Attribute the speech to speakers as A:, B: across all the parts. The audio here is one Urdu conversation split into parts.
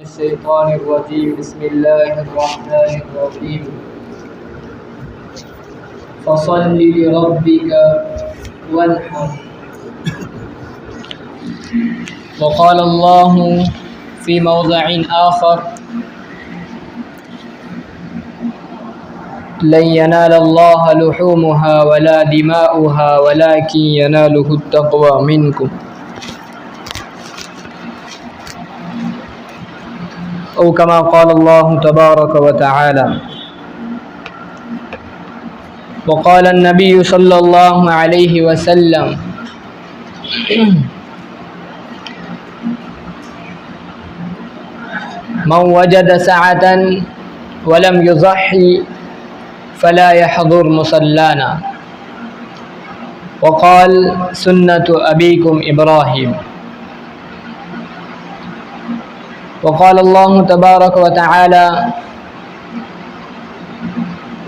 A: الشيطان الرجيم بسم الله الرحمن الرحيم فصل لربك وانحر وقال الله في موضع آخر لن ينال الله لحومها ولا دماؤها ولكن يناله التقوى منكم أو كما قال الله تبارك وتعالى وقال النبي صلى الله عليه وسلم من وجد سعة ولم يضحي فلا يحضر مصلانا وقال سنة أبيكم إبراهيم وقال الله تبارك وتعالى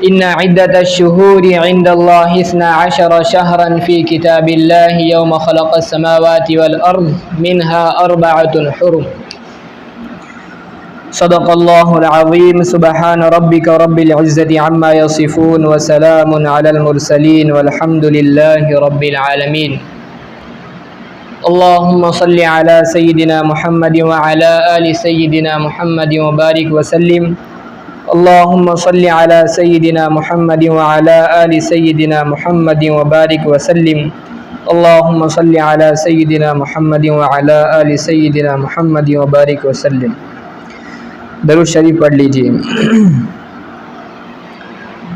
A: إن عدة الشهور عند الله 12 شهرا في كتاب الله يوم خلق السماوات والأرض منها 4 حرم صدق الله العظيم سبحان ربك رب العزة عما يصفون وسلام على المرسلين والحمد لله رب العالمين اللهم صل على سيدنا محمد وعلى آل سيدنا محمد وبارك وسلم اللهم صل على سيدنا محمد وعلى آل سيدنا محمد وبارك وسلم اللهم صل على سيدنا محمد وعلى آل سيدنا محمد وبارك وسلم درود شریف پڑھ لیجیے۔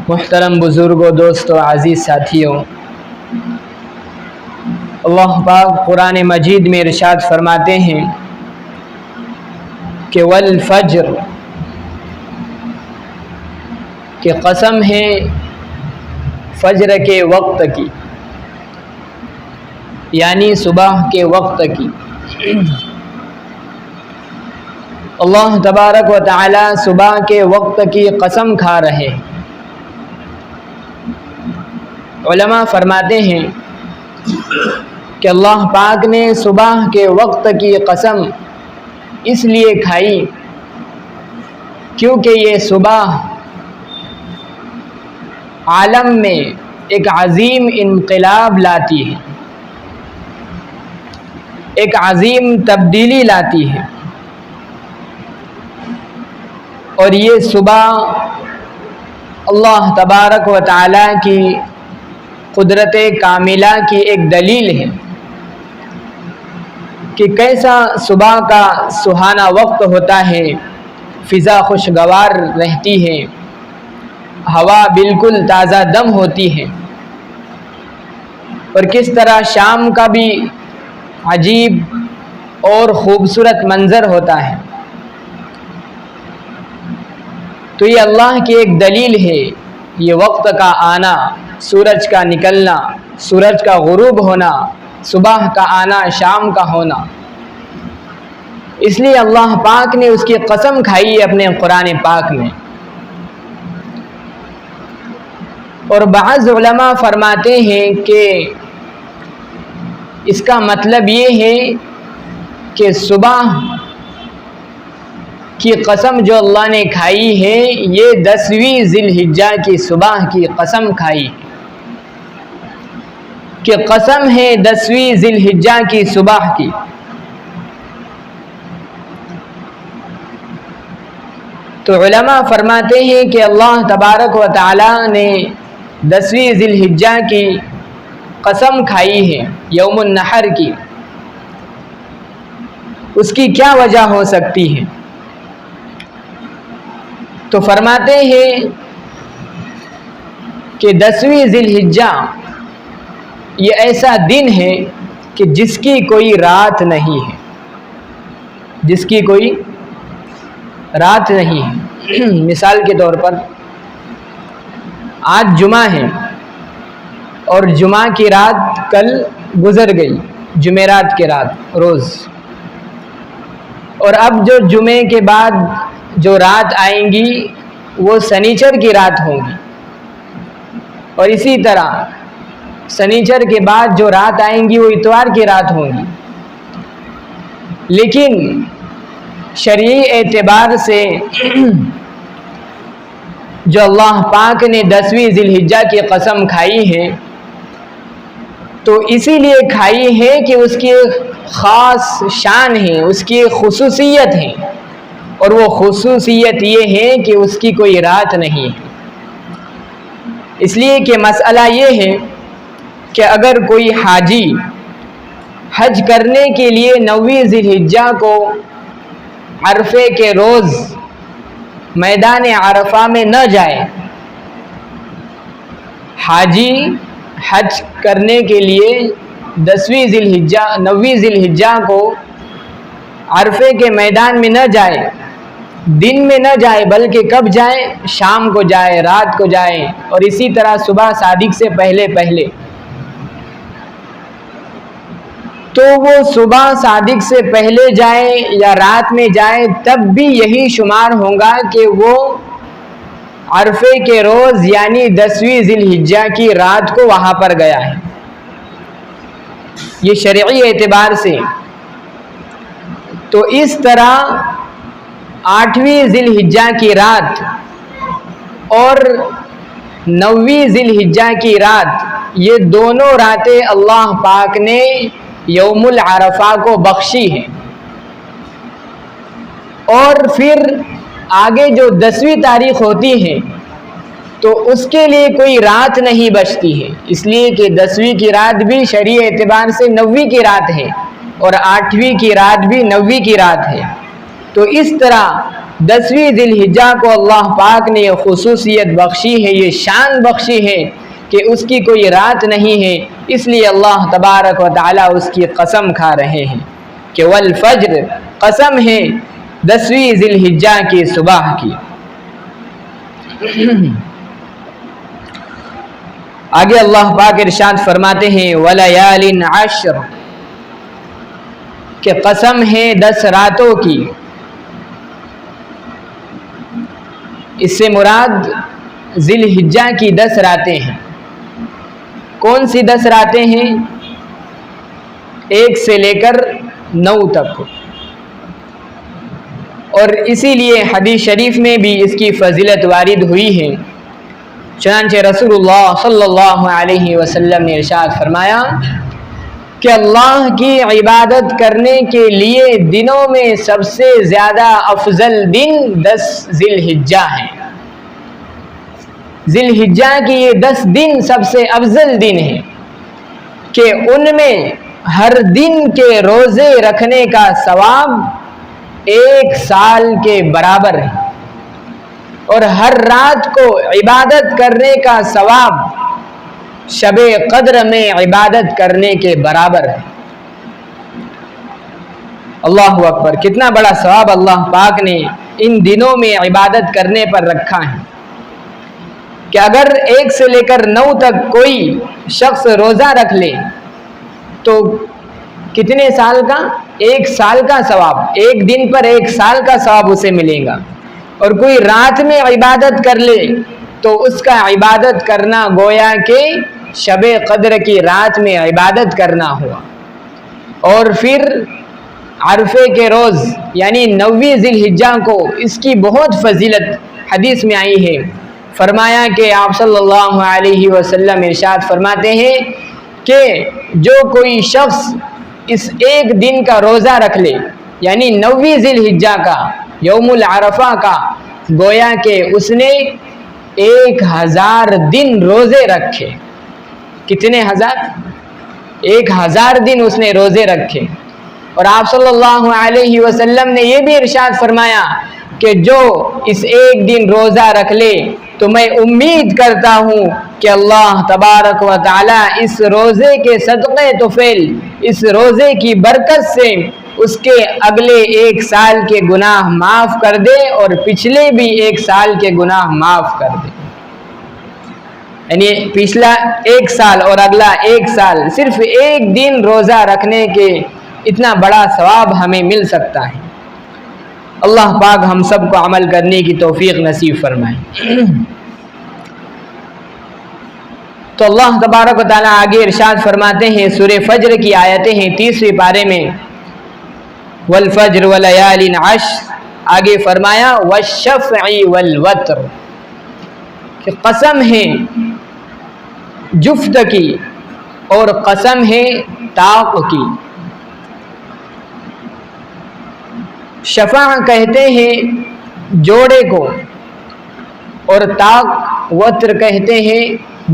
A: محترم بزرگوں، دوستوں، عزیز ساتھیوں، اللہ پاک قرآن مجید میں ارشاد فرماتے ہیں کہ والفجر، کہ قسم ہے فجر کے وقت کی، یعنی صبح کے وقت کی۔ اللہ تبارک و تعالی صبح کے وقت کی قسم کھا رہے ہیں۔ علماء فرماتے ہیں کہ اللہ پاک نے صبح کے وقت کی قسم اس لیے کھائی کیونکہ یہ صبح عالم میں ایک عظیم انقلاب لاتی ہے، ایک عظیم تبدیلی لاتی ہے، اور یہ صبح اللہ تبارک و تعالی کی قدرت کاملہ کی ایک دلیل ہے کہ کیسا صبح کا سہانا وقت ہوتا ہے، فضا خوشگوار رہتی ہے، ہوا بالکل تازہ دم ہوتی ہے، اور کس طرح شام کا بھی عجیب اور خوبصورت منظر ہوتا ہے۔ تو یہ اللہ کی ایک دلیل ہے، یہ وقت کا آنا، سورج کا نکلنا، سورج کا غروب ہونا، صبح کا آنا، شام کا ہونا، اس لیے اللہ پاک نے اس کی قسم کھائی ہے اپنے قرآن پاک میں۔ اور بعض علماء فرماتے ہیں کہ اس کا مطلب یہ ہے کہ صبح کی قسم جو اللہ نے کھائی ہے یہ 10ویں ذی الحجہ کی صبح کی قسم کھائی کہ قسم ہے 10ویں ذی الحجہ کی صبح کی۔ تو علماء فرماتے ہیں کہ اللہ تبارک و تعالی نے 10ویں ذی الحجہ کی قسم کھائی ہے یوم النحر کی، اس کی کیا وجہ ہو سکتی ہے؟ تو فرماتے ہیں کہ 10ویں ذی الحجہ یہ ایسا دن ہے کہ جس کی کوئی رات نہیں ہے، جس کی کوئی رات نہیں ہے۔ مثال کے طور پر آج جمعہ ہے اور جمعہ کی رات کل گزر گئی، جمعرات کی رات روز، اور اب جو جمعے کے بعد جو رات آئیں گی وہ سنیچر کی رات ہوں گی، اور اسی طرح سنیچر کے بعد جو رات آئیں گی وہ اتوار کی رات ہوں گی۔ لیکن شرعی اعتبار سے جو اللہ پاک نے 10ویں ذی الحجہ کی قسم کھائی ہے تو اسی لیے کھائی ہے کہ اس کی خاص شان ہے، اس کی خصوصیت ہے، اور وہ خصوصیت یہ ہے کہ اس کی کوئی رات نہیں ہے۔ اس لیے کہ مسئلہ یہ ہے کہ اگر کوئی حاجی حج کرنے کے لیے 9ویں ذی الحجہ کو عرفے کے روز میدان عرفہ میں نہ جائے، حاجی حج کرنے کے لیے 9ویں ذی الحجہ کو عرفے کے میدان میں نہ جائے، دن میں نہ جائے بلکہ کب جائے؟ شام کو جائے، رات کو جائے، اور اسی طرح صبح صادق سے پہلے تو وہ صبح صادق سے پہلے جائے یا رات میں جائے تب بھی یہی شمار ہوگا کہ وہ عرفے کے روز یعنی 10ویں ذی الحجہ کی رات کو وہاں پر گیا ہے۔ یہ شرعی اعتبار سے تو اس طرح 8ویں ذی الحجہ کی رات اور 9ویں ذی الحجہ کی رات، یہ دونوں راتیں اللہ پاک نے یوم العرفہ کو بخشی ہیں، اور پھر آگے جو 10ویں تاریخ ہوتی ہے تو اس کے لیے کوئی رات نہیں بچتی ہے، اس لیے کہ 10ویں کی رات بھی شرعی اعتبار سے 9ویں کی رات ہے اور 8ویں کی رات بھی 9ویں کی رات ہے۔ تو اس طرح 10ویں ذی الحجہ کو اللہ پاک نے یہ خصوصیت بخشی ہے، یہ شان بخشی ہے کہ اس کی کوئی رات نہیں ہے، اس لیے اللہ تبارک و تعالی اس کی قسم کھا رہے ہیں کہ والفجر، قسم ہے 10ویں ذی الحجہ کی صبح کی۔ آگے اللہ پاک ارشاد فرماتے ہیں وَلَيَالٍ عَشْرٍ، کہ قسم ہے 10 راتوں کی۔ اس سے مراد ذی الحجہ کی 10 راتیں ہیں۔ کون سی 10 راتیں ہیں؟ 1 سے لے کر 9 تک، اور اسی لیے حدیث شریف میں بھی اس کی فضیلت وارد ہوئی ہے۔ چنانچہ رسول اللہ صلی اللہ علیہ وسلم نے ارشاد فرمایا کہ اللہ کی عبادت کرنے کے لیے دنوں میں سب سے زیادہ افضل دن 10 ذی الحجہ ہیں۔ ذی الحجہ کی یہ 10 دن سب سے افضل دن ہیں کہ ان میں ہر دن کے روزے رکھنے کا ثواب 1 سال کے برابر ہے، اور ہر رات کو عبادت کرنے کا ثواب شب قدر میں عبادت کرنے کے برابر ہے۔ اللہ اکبر، کتنا بڑا ثواب اللہ پاک نے ان دنوں میں عبادت کرنے پر رکھا ہے کہ اگر 1 سے لے کر 9 تک کوئی شخص روزہ رکھ لے تو کتنے سال کا؟ 1 سال کا ثواب، 1 دن پر 1 سال کا ثواب اسے ملے گا، اور کوئی رات میں عبادت کر لے تو اس کا عبادت کرنا گویا کہ شب قدر کی رات میں عبادت کرنا ہوا۔ اور پھر عرفے کے روز یعنی 9ویں ذی الحجہ کو اس کی بہت فضیلت حدیث میں آئی ہے۔ فرمایا کہ آپ صلی اللہ علیہ وسلم ارشاد فرماتے ہیں کہ جو کوئی شخص اس 1 دن کا روزہ رکھ لے یعنی 9ویں ذی الحجہ کا یوم العرفہ کا، گویا کہ اس نے 1000 دن روزے رکھے۔ کتنے ہزار؟ 1000 دن اس نے روزے رکھے۔ اور آپ صلی اللہ علیہ وسلم نے یہ بھی ارشاد فرمایا کہ جو اس 1 دن روزہ رکھ لے تو میں امید کرتا ہوں کہ اللہ تبارک و تعالی اس روزے کے صدقے طفیل، اس روزے کی برکت سے اس کے اگلے 1 سال کے گناہ معاف کر دے اور پچھلے بھی 1 سال کے گناہ معاف کر دے۔ یعنی پچھلا 1 سال اور اگلا 1 سال، صرف 1 دن روزہ رکھنے کے اتنا بڑا ثواب ہمیں مل سکتا ہے۔ اللہ پاک ہم سب کو عمل کرنے کی توفیق نصیب فرمائے۔ تو اللہ تبارک و تعالیٰ آگے ارشاد فرماتے ہیں، سورہ فجر کی آیتیں ہیں 30ویں پارے میں، والفجر ولیال عشر، آگے فرمایا والشفع والوتر، کہ قسم ہے جفت کی اور قسم ہے طاق کی۔ شفع کہتے ہیں جوڑے کو، اور طاق وتر کہتے ہیں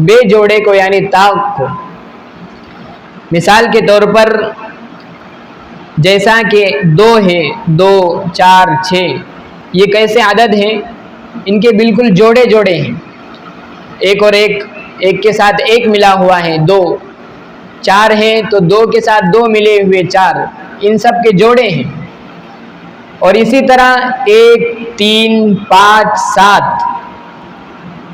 A: بے جوڑے کو یعنی طاق کو۔ مثال کے طور پر جیسا کہ 2 ہے، 2 4 6، یہ کیسے عدد ہیں؟ ان کے بالکل جوڑے جوڑے ہیں، ایک اور ایک کے ساتھ ایک ملا ہوا ہے 2، 4 ہے تو 2 کے ساتھ 2 ملے ہوئے 4، ان سب کے جوڑے ہیں۔ اور اسی طرح 1 3 5 7،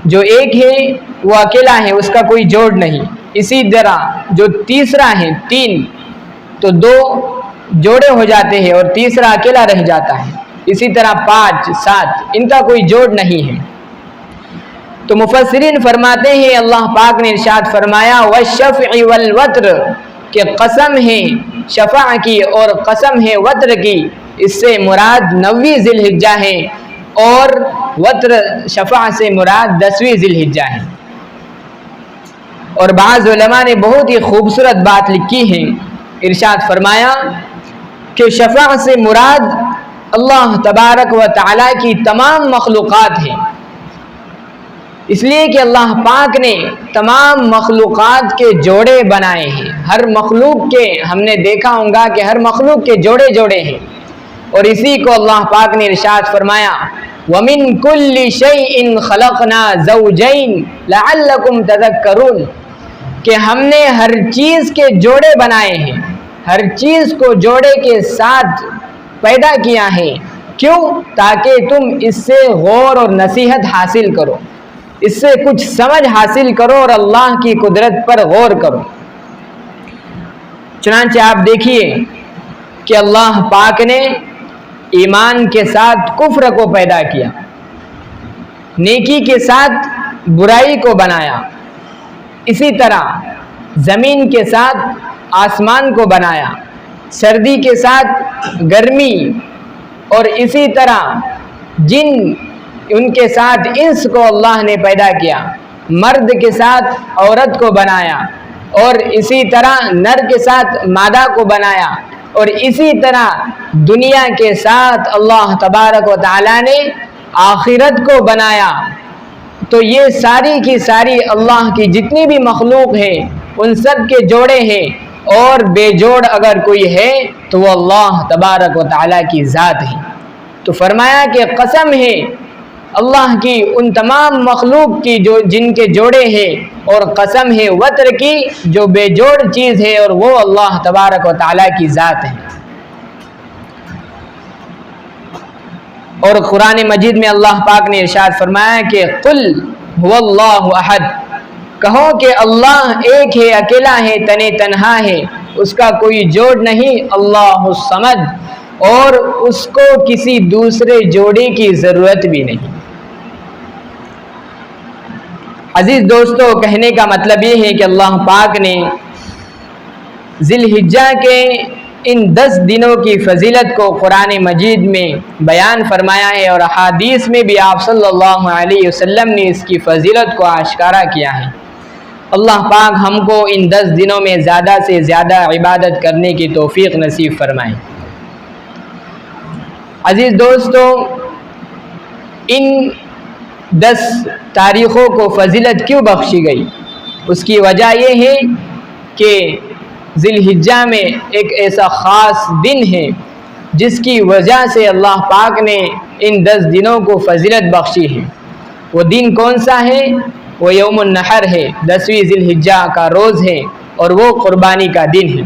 A: جو ایک ہے وہ اکیلا ہے، اس کا کوئی جوڑ نہیں۔ اسی طرح جو تیسرا ہے 3، تو 2 جوڑے ہو جاتے ہیں اور تیسرا اکیلا رہ جاتا ہے۔ اسی طرح 5 7، ان کا کوئی جوڑ نہیں ہے۔ تو مفسرین فرماتے ہیں اللہ پاک نے ارشاد فرمایا والشفع والوتر، کہ قسم ہے شفع کی اور قسم ہے وتر کی، اس سے مراد 9ویں ذی الحجہ ہے، اور وتر شفع سے مراد 10ویں ذی الحجہ ہے۔ اور بعض علماء نے بہت ہی خوبصورت بات لکھی ہے، ارشاد فرمایا کہ شفع سے مراد اللہ تبارک و تعالی کی تمام مخلوقات ہیں، اس لیے کہ اللہ پاک نے تمام مخلوقات کے جوڑے بنائے ہیں۔ ہر مخلوق کے ہم نے دیکھا ہوگا کہ ہر مخلوق کے جوڑے جوڑے ہیں، اور اسی کو اللہ پاک نے ارشاد فرمایا وَمِن كُلِّ شَيْءٍ خَلَقْنَا زَوْجَيْنِ لَعَلَّكُمْ تَذَكَّرُونَ، کہ ہم نے ہر چیز کے جوڑے بنائے ہیں، ہر چیز کو جوڑے کے ساتھ پیدا کیا ہے، کیوں؟ تاکہ تم اس سے غور اور نصیحت حاصل کرو، اس سے کچھ سمجھ حاصل کرو اور اللہ کی قدرت پر غور کرو۔ چنانچہ آپ دیکھیے کہ اللہ پاک نے ایمان کے ساتھ کفر کو پیدا کیا، نیکی کے ساتھ برائی کو بنایا، اسی طرح زمین کے ساتھ آسمان کو بنایا، سردی کے ساتھ گرمی، اور اسی طرح جن ان کے ساتھ انس کو اللہ نے پیدا کیا، مرد کے ساتھ عورت کو بنایا، اور اسی طرح نر کے ساتھ مادہ کو بنایا، اور اسی طرح دنیا کے ساتھ اللہ تبارک و تعالی نے آخرت کو بنایا۔ تو یہ ساری کی ساری اللہ کی جتنی بھی مخلوق ہے ان سب کے جوڑے ہیں، اور بے جوڑ اگر کوئی ہے تو وہ اللہ تبارک و تعالی کی ذات ہے۔ تو فرمایا کہ قسم ہے اللہ کی ان تمام مخلوق کی جو جن کے جوڑے ہیں، اور قسم ہے وتر کی جو بے جوڑ چیز ہے، اور وہ اللہ تبارک و تعالی کی ذات ہے۔ اور قرآن مجید میں اللہ پاک نے ارشاد فرمایا کہ قل هو اللہ احد، کہو کہ اللہ ایک ہے، اکیلا ہے، تنے تنہا ہے، اس کا کوئی جوڑ نہیں، اللہ الصمد، اور اس کو کسی دوسرے جوڑے کی ضرورت بھی نہیں۔ عزیز دوستو، کہنے کا مطلب یہ ہے کہ اللہ پاک نے ذی الحجہ کے ان 10 دنوں کی فضیلت کو قرآن مجید میں بیان فرمایا ہے، اور احادیث میں بھی آپ صلی اللہ علیہ وسلم نے اس کی فضیلت کو آشکارا کیا ہے۔ اللہ پاک ہم کو ان 10 دنوں میں زیادہ سے زیادہ عبادت کرنے کی توفیق نصیب فرمائے۔ عزیز دوستو، ان 10 تاریخوں کو فضیلت کیوں بخشی گئی؟ اس کی وجہ یہ ہے کہ ذی الحجہ میں ایک ایسا خاص دن ہے جس کی وجہ سے اللہ پاک نے ان 10 دنوں کو فضیلت بخشی ہے۔ وہ دن کون سا ہے؟ وہ یوم النحر ہے، 10ویں ذی الحجہ کا روز ہے، اور وہ قربانی کا دن ہے۔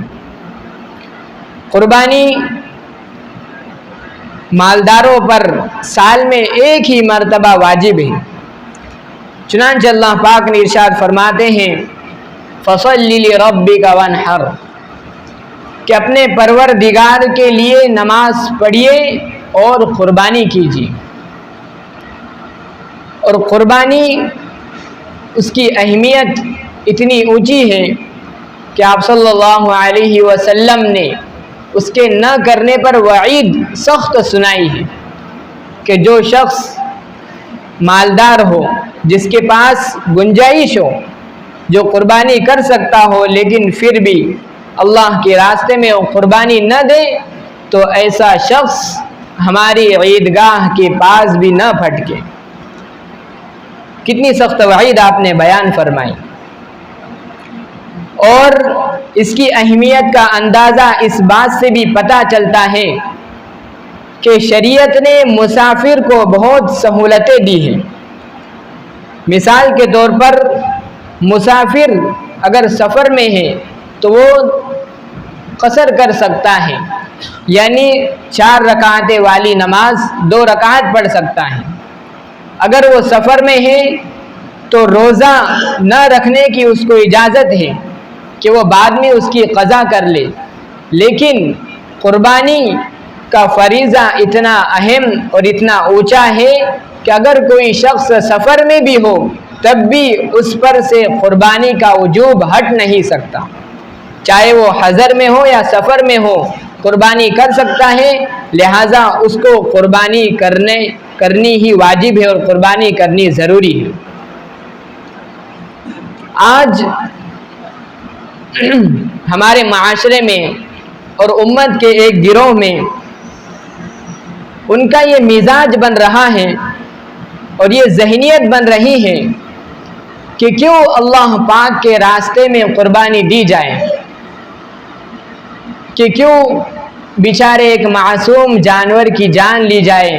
A: قربانی مالداروں پر سال میں ایک ہی مرتبہ واجب ہے، چنانچہ اللہ پاک نے ارشاد فرماتے ہیں فَصَلِّ لِرَبِّكَ وَانْحَرْ، کہ اپنے پروردگار کے لیے نماز پڑھیے اور قربانی کیجیے۔ اور قربانی اس کی اہمیت اتنی اونچی ہے کہ آپ صلی اللہ علیہ وسلم نے اس کے نہ کرنے پر وعید سخت سنائی ہے۔ کہ جو شخص مالدار ہو، جس کے پاس گنجائش ہو، جو قربانی کر سکتا ہو، لیکن پھر بھی اللہ کے راستے میں وہ قربانی نہ دے، تو ایسا شخص ہماری عیدگاہ کے پاس بھی نہ پھٹکے۔ کتنی سخت وعید آپ نے بیان فرمائی، اور اس کی اہمیت کا اندازہ اس بات سے بھی پتہ چلتا ہے کہ شریعت نے مسافر کو بہت سہولتیں دی ہیں۔ مثال کے طور پر مسافر اگر سفر میں ہے تو وہ قصر کر سکتا ہے، یعنی 4 رکعتیں والی نماز 2 رکعت پڑھ سکتا ہے۔ اگر وہ سفر میں ہے تو روزہ نہ رکھنے کی اس کو اجازت ہے کہ وہ بعد میں اس کی قضا کر لے، لیکن قربانی کا فریضہ اتنا اہم اور اتنا اونچا ہے کہ اگر کوئی شخص سفر میں بھی ہو تب بھی اس پر سے قربانی کا وجوب ہٹ نہیں سکتا، چاہے وہ حضر میں ہو یا سفر میں ہو، قربانی کر سکتا ہے، لہٰذا اس کو قربانی کرنی ہی واجب ہے اور قربانی کرنی ضروری ہے۔ آج ہمارے معاشرے میں اور امت کے ایک گروہ میں ان کا یہ مزاج بن رہا ہے اور یہ ذہنیت بن رہی ہے کہ کیوں اللہ پاک کے راستے میں قربانی دی جائے، کہ کیوں بیچارے ایک معصوم جانور کی جان لی جائے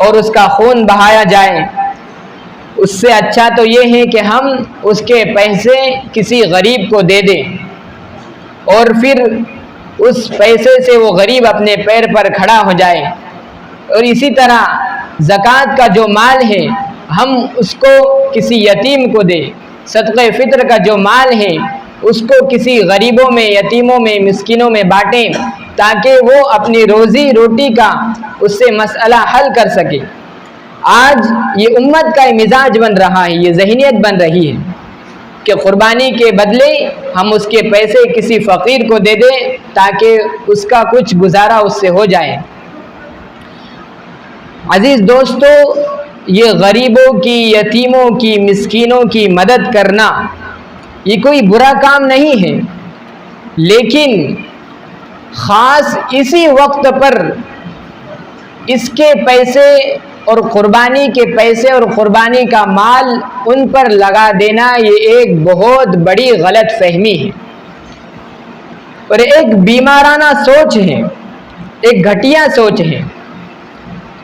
A: اور اس کا خون بہایا جائے۔ اس سے اچھا تو یہ ہے کہ ہم اس کے پیسے کسی غریب کو دے دیں اور پھر اس پیسے سے وہ غریب اپنے پیر پر کھڑا ہو جائے، اور اسی طرح زکوٰۃ کا جو مال ہے ہم اس کو کسی یتیم کو دیں، صدقہ فطر کا جو مال ہے اس کو کسی غریبوں میں، یتیموں میں، مسکینوں میں بانٹیں تاکہ وہ اپنی روزی روٹی کا اس سے مسئلہ حل کر سکے۔ آج یہ امت کا مزاج بن رہا ہے، یہ ذہنیت بن رہی ہے کہ قربانی کے بدلے ہم اس کے پیسے کسی فقیر کو دے دیں تاکہ اس کا کچھ گزارا اس سے ہو جائے۔ عزیز دوستو، یہ غریبوں کی، یتیموں کی، مسکینوں کی مدد کرنا یہ کوئی برا کام نہیں ہے، لیکن خاص اسی وقت پر اس کے پیسے اور قربانی کے پیسے اور قربانی کا مال ان پر لگا دینا یہ ایک بہت بڑی غلط فہمی ہے اور ایک بیمارانہ سوچ ہے، ایک گھٹیا سوچ ہے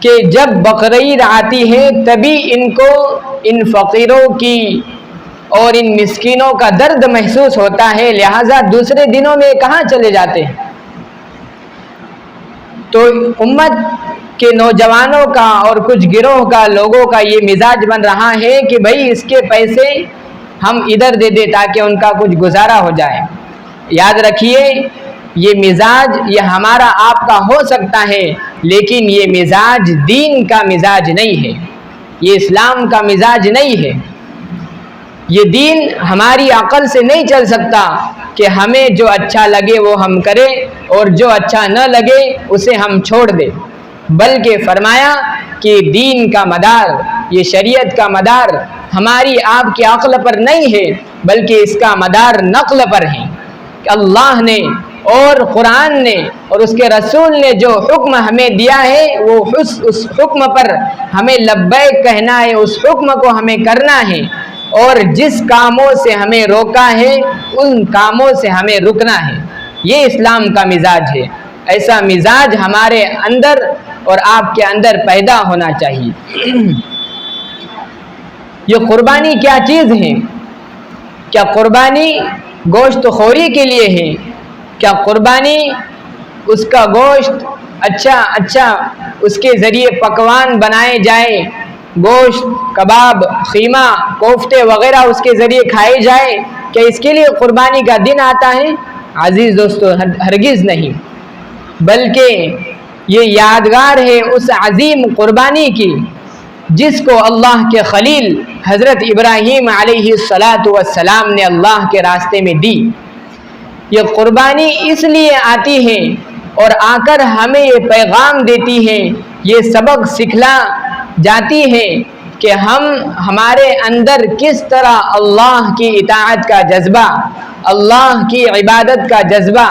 A: کہ جب بقرعید آتی ہے تبھی ان کو ان فقیروں کی اور ان مسکینوں کا درد محسوس ہوتا ہے، لہٰذا دوسرے دنوں میں کہاں چلے جاتے ہیں۔ تو امت کے نوجوانوں کا اور کچھ گروہ کا لوگوں کا یہ مزاج بن رہا ہے کہ بھائی اس کے پیسے ہم ادھر دے دیں تاکہ ان کا کچھ گزارا ہو جائے۔ یاد رکھیے، یہ مزاج یہ ہمارا آپ کا ہو سکتا ہے، لیکن یہ مزاج دین کا مزاج نہیں ہے، یہ اسلام کا مزاج نہیں ہے۔ یہ دین ہماری عقل سے نہیں چل سکتا کہ ہمیں جو اچھا لگے وہ ہم کریں اور جو اچھا نہ لگے اسے ہم چھوڑ دیں، بلکہ فرمایا کہ دین کا مدار، یہ شریعت کا مدار ہماری آپ کی عقل پر نہیں ہے، بلکہ اس کا مدار نقل پر ہے کہ اللہ نے اور قرآن نے اور اس کے رسول نے جو حکم ہمیں دیا ہے وہ اس حکم پر ہمیں لبیک کہنا ہے، اس حکم کو ہمیں کرنا ہے، اور جس کاموں سے ہمیں روکا ہے ان کاموں سے ہمیں رکنا ہے۔ یہ اسلام کا مزاج ہے، ایسا مزاج ہمارے اندر اور آپ کے اندر پیدا ہونا چاہیے۔ یہ قربانی کیا چیز ہے؟ کیا قربانی گوشت خوری کے لیے ہے؟ کیا قربانی اس کا گوشت اچھا اس کے ذریعے پکوان بنائے جائے، گوشت، کباب، خیمہ، کوفتے وغیرہ اس کے ذریعے کھائے جائے، کیا اس کے لیے قربانی کا دن آتا ہے؟ عزیز دوستو، ہرگز نہیں، بلکہ یہ یادگار ہے اس عظیم قربانی کی جس کو اللہ کے خلیل حضرت ابراہیم علیہ السلام نے اللہ کے راستے میں دی۔ یہ قربانی اس لیے آتی ہے اور آ کر ہمیں یہ پیغام دیتی ہے، یہ سبق سکھلا جاتی ہے کہ ہمارے اندر کس طرح اللہ کی اطاعت کا جذبہ، اللہ کی عبادت کا جذبہ،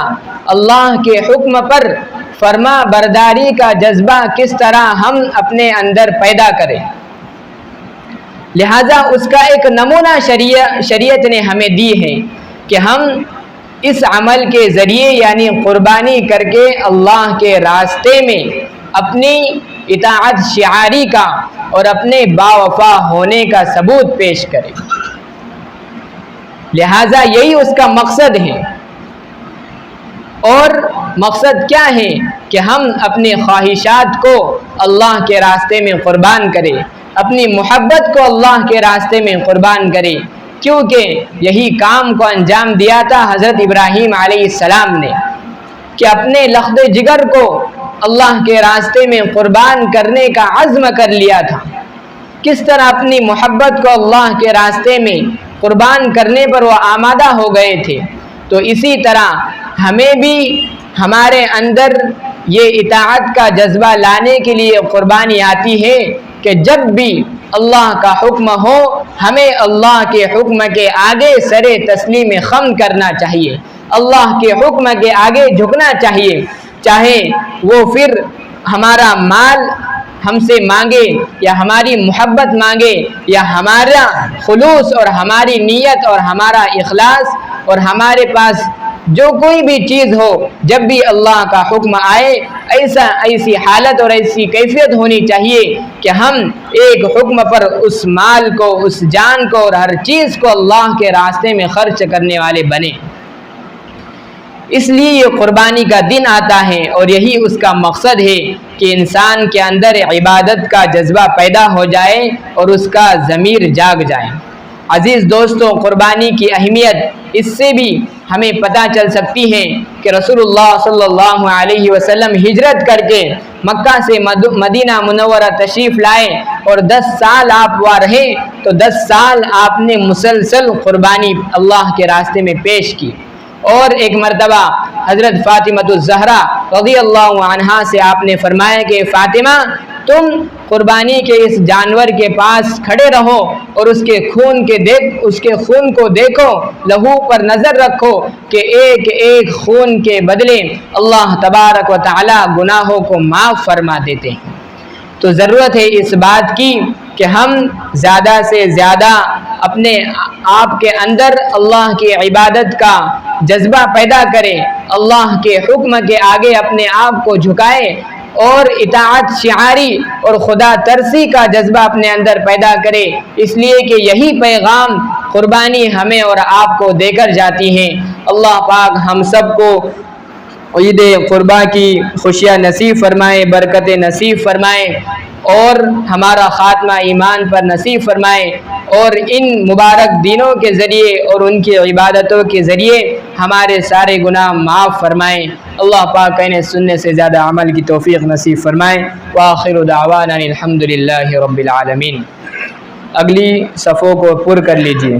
A: اللہ کے حکم پر فرما برداری کا جذبہ کس طرح ہم اپنے اندر پیدا کریں۔ لہذا اس کا ایک نمونہ شریعت نے ہمیں دی ہے کہ ہم اس عمل کے ذریعے یعنی قربانی کر کے اللہ کے راستے میں اپنی اطاعت شعاری کا اور اپنے باوفا ہونے کا ثبوت پیش کریں۔ لہذا یہی اس کا مقصد ہے۔ اور مقصد کیا ہے کہ ہم اپنی خواہشات کو اللہ کے راستے میں قربان کریں، اپنی محبت کو اللہ کے راستے میں قربان کریں، کیونکہ یہی کام کو انجام دیا تھا حضرت ابراہیم علیہ السلام نے کہ اپنے لخت جگر کو اللہ کے راستے میں قربان کرنے کا عزم کر لیا تھا۔ کس طرح اپنی محبت کو اللہ کے راستے میں قربان کرنے پر وہ آمادہ ہو گئے تھے، تو اسی طرح ہمیں بھی ہمارے اندر یہ اطاعت کا جذبہ لانے کے لیے قربانی آتی ہے کہ جب بھی اللہ کا حکم ہو ہمیں اللہ کے حکم کے آگے سر تسلیم خم کرنا چاہیے، اللہ کے حکم کے آگے جھکنا چاہیے، چاہے وہ پھر ہمارا مال ہم سے مانگے یا ہماری محبت مانگے یا ہمارا خلوص اور ہماری نیت اور ہمارا اخلاص اور ہمارے پاس جو کوئی بھی چیز ہو، جب بھی اللہ کا حکم آئے ایسی حالت اور ایسی کیفیت ہونی چاہیے کہ ہم ایک حکم پر اس مال کو، اس جان کو اور ہر چیز کو اللہ کے راستے میں خرچ کرنے والے بنے۔ اس لیے یہ قربانی کا دن آتا ہے اور یہی اس کا مقصد ہے کہ انسان کے اندر عبادت کا جذبہ پیدا ہو جائے اور اس کا ضمیر جاگ جائے۔ عزیز دوستوں، قربانی کی اہمیت اس سے بھی ہمیں پتہ چل سکتی ہے کہ رسول اللہ صلی اللہ علیہ وسلم ہجرت کر کے مکہ سے مدینہ منورہ تشریف لائے اور 10 سال آپ وہاں رہے، تو 10 سال آپ نے مسلسل قربانی اللہ کے راستے میں پیش کی۔ اور ایک مرتبہ حضرت فاطمہ الزہرا رضی اللہ عنہا سے آپ نے فرمایا کہ فاطمہ، تم قربانی کے اس جانور کے پاس کھڑے رہو اور اس کے خون کو دیکھو، لہو پر نظر رکھو کہ ایک ایک خون کے بدلے اللہ تبارک و تعالی گناہوں کو معاف فرما دیتے ہیں۔ تو ضرورت ہے اس بات کی کہ ہم زیادہ سے زیادہ اپنے آپ کے اندر اللہ کی عبادت کا جذبہ پیدا کریں، اللہ کے حکم کے آگے اپنے آپ کو جھکائیں اور اطاعت شعاری اور خدا ترسی کا جذبہ اپنے اندر پیدا کرے، اس لیے کہ یہی پیغام قربانی ہمیں اور آپ کو دے کر جاتی ہے۔ اللہ پاک ہم سب کو عید قربا کی خوشیاں نصیب فرمائے، برکت نصیب فرمائے اور ہمارا خاتمہ ایمان پر نصیب فرمائے، اور ان مبارک دنوں کے ذریعے اور ان کی عبادتوں کے ذریعے ہمارے سارے گناہ معاف فرمائیں۔ اللہ پاک کہنے سننے سے زیادہ عمل کی توفیق نصیب فرمائیں۔ وآخر دعوانا الحمدللہ رب العالمین۔ اگلی صفوں کو پر کر لیجئے۔